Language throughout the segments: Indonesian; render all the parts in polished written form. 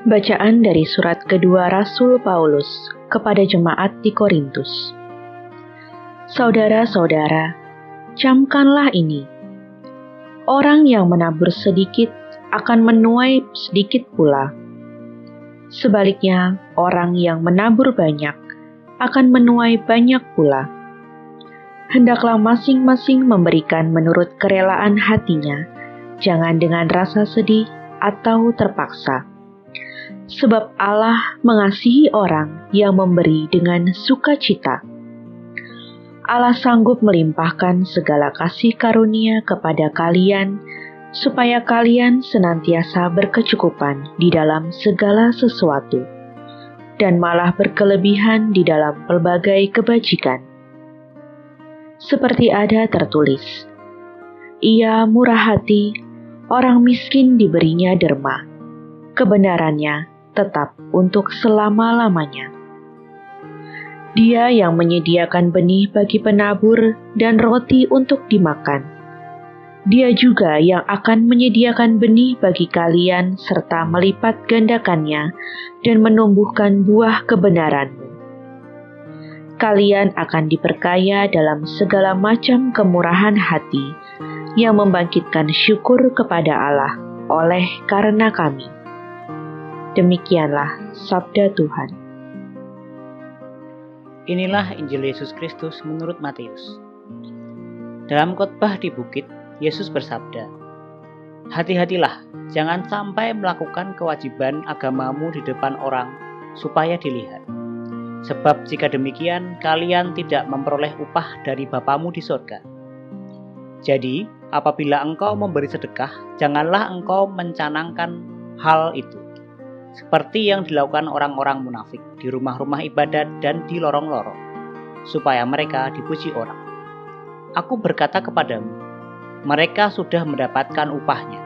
Bacaan dari surat kedua Rasul Paulus kepada jemaat di Korintus. Saudara-saudara, camkanlah ini. Orang yang menabur sedikit akan menuai sedikit pula. Sebaliknya, orang yang menabur banyak akan menuai banyak pula. Hendaklah masing-masing memberikan menurut kerelaan hatinya, jangan dengan rasa sedih atau terpaksa. Sebab Allah mengasihi orang yang memberi dengan sukacita. Allah sanggup melimpahkan segala kasih karunia kepada kalian, supaya kalian senantiasa berkecukupan di dalam segala sesuatu, dan malah berkelebihan di dalam pelbagai kebajikan. Seperti ada tertulis, Ia murah hati, orang miskin diberinya derma, kebenarannya tetap untuk selama-lamanya. Dia yang menyediakan benih bagi penabur dan roti untuk dimakan. Dia juga yang akan menyediakan benih bagi kalian serta melipat gandakannya dan menumbuhkan buah kebenaranmu. Kalian akan diperkaya dalam segala macam kemurahan hati yang membangkitkan syukur kepada Allah oleh karena kami. Demikianlah sabda Tuhan. Inilah Injil Yesus Kristus menurut Matius. Dalam khotbah di bukit, Yesus bersabda, "Hati-hatilah, jangan sampai melakukan kewajiban agamamu di depan orang supaya dilihat. Sebab jika demikian, kalian tidak memperoleh upah dari Bapamu di sorga. Jadi, apabila engkau memberi sedekah, janganlah engkau mencanangkan hal itu, seperti yang dilakukan orang-orang munafik di rumah-rumah ibadat dan di lorong-lorong, supaya mereka dipuji orang. Aku berkata kepadamu, mereka sudah mendapatkan upahnya.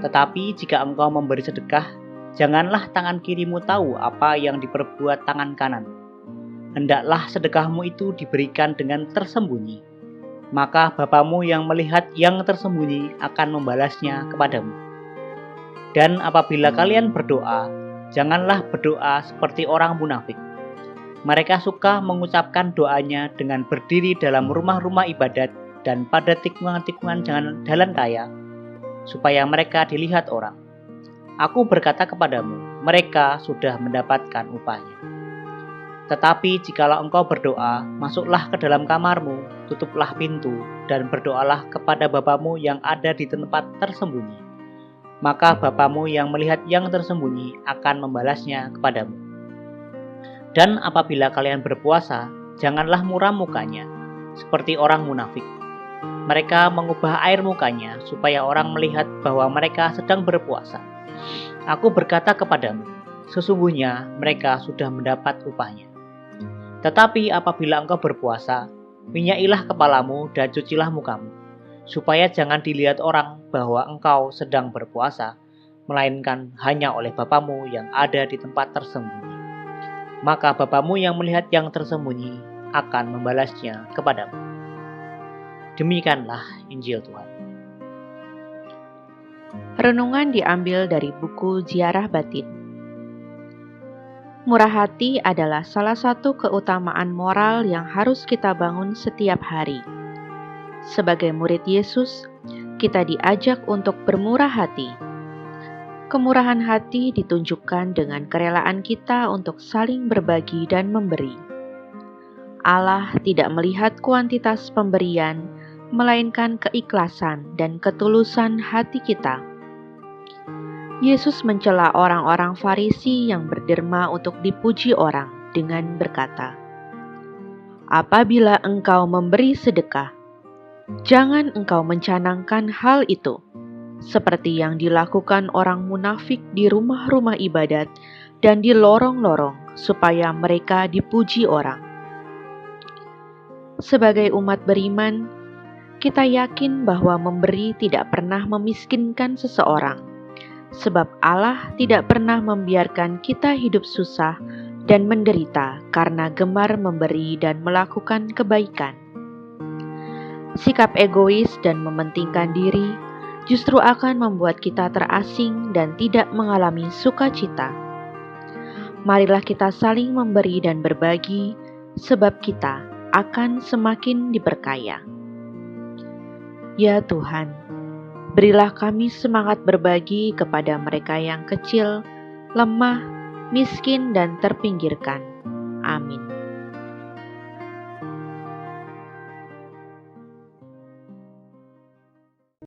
Tetapi jika engkau memberi sedekah, janganlah tangan kirimu tahu apa yang diperbuat tangan kanan. Hendaklah sedekahmu itu diberikan dengan tersembunyi. Maka Bapamu yang melihat yang tersembunyi akan membalasnya kepadamu. Dan apabila kalian berdoa, janganlah berdoa seperti orang munafik. Mereka suka mengucapkan doanya dengan berdiri dalam rumah-rumah ibadat dan pada tikungan-tikungan jalan raya, supaya mereka dilihat orang. Aku berkata kepadamu, mereka sudah mendapatkan upahnya. Tetapi jikalau engkau berdoa, masuklah ke dalam kamarmu, tutuplah pintu, dan berdoalah kepada Bapamu yang ada di tempat tersembunyi. Maka Bapamu yang melihat yang tersembunyi akan membalasnya kepadamu. Dan apabila kalian berpuasa, janganlah muram mukanya, seperti orang munafik. Mereka mengubah air mukanya, supaya orang melihat bahwa mereka sedang berpuasa. Aku berkata kepadamu, sesungguhnya mereka sudah mendapat upahnya. Tetapi apabila engkau berpuasa, minyailah kepalamu dan cucilah mukamu, supaya jangan dilihat orang bahwa engkau sedang berpuasa, melainkan hanya oleh Bapamu yang ada di tempat tersembunyi. Maka Bapamu yang melihat yang tersembunyi akan membalasnya kepadamu." Demikianlah Injil Tuhan. Renungan diambil dari buku Ziarah Batin. Murah hati adalah salah satu keutamaan moral yang harus kita bangun setiap hari. Sebagai murid Yesus, kita diajak untuk bermurah hati. Kemurahan hati ditunjukkan dengan kerelaan kita untuk saling berbagi dan memberi. Allah tidak melihat kuantitas pemberian, melainkan keikhlasan dan ketulusan hati kita. Yesus mencela orang-orang Farisi yang berderma untuk dipuji orang dengan berkata, "Apabila engkau memberi sedekah, jangan engkau mencanangkan hal itu, seperti yang dilakukan orang munafik di rumah-rumah ibadat dan di lorong-lorong, supaya mereka dipuji orang." Sebagai umat beriman, kita yakin bahwa memberi tidak pernah memiskinkan seseorang, sebab Allah tidak pernah membiarkan kita hidup susah dan menderita karena gemar memberi dan melakukan kebaikan. Sikap egois dan mementingkan diri justru akan membuat kita terasing dan tidak mengalami sukacita. Marilah kita saling memberi dan berbagi, sebab kita akan semakin diperkaya. Ya Tuhan, berilah kami semangat berbagi kepada mereka yang kecil, lemah, miskin, dan terpinggirkan. Amin.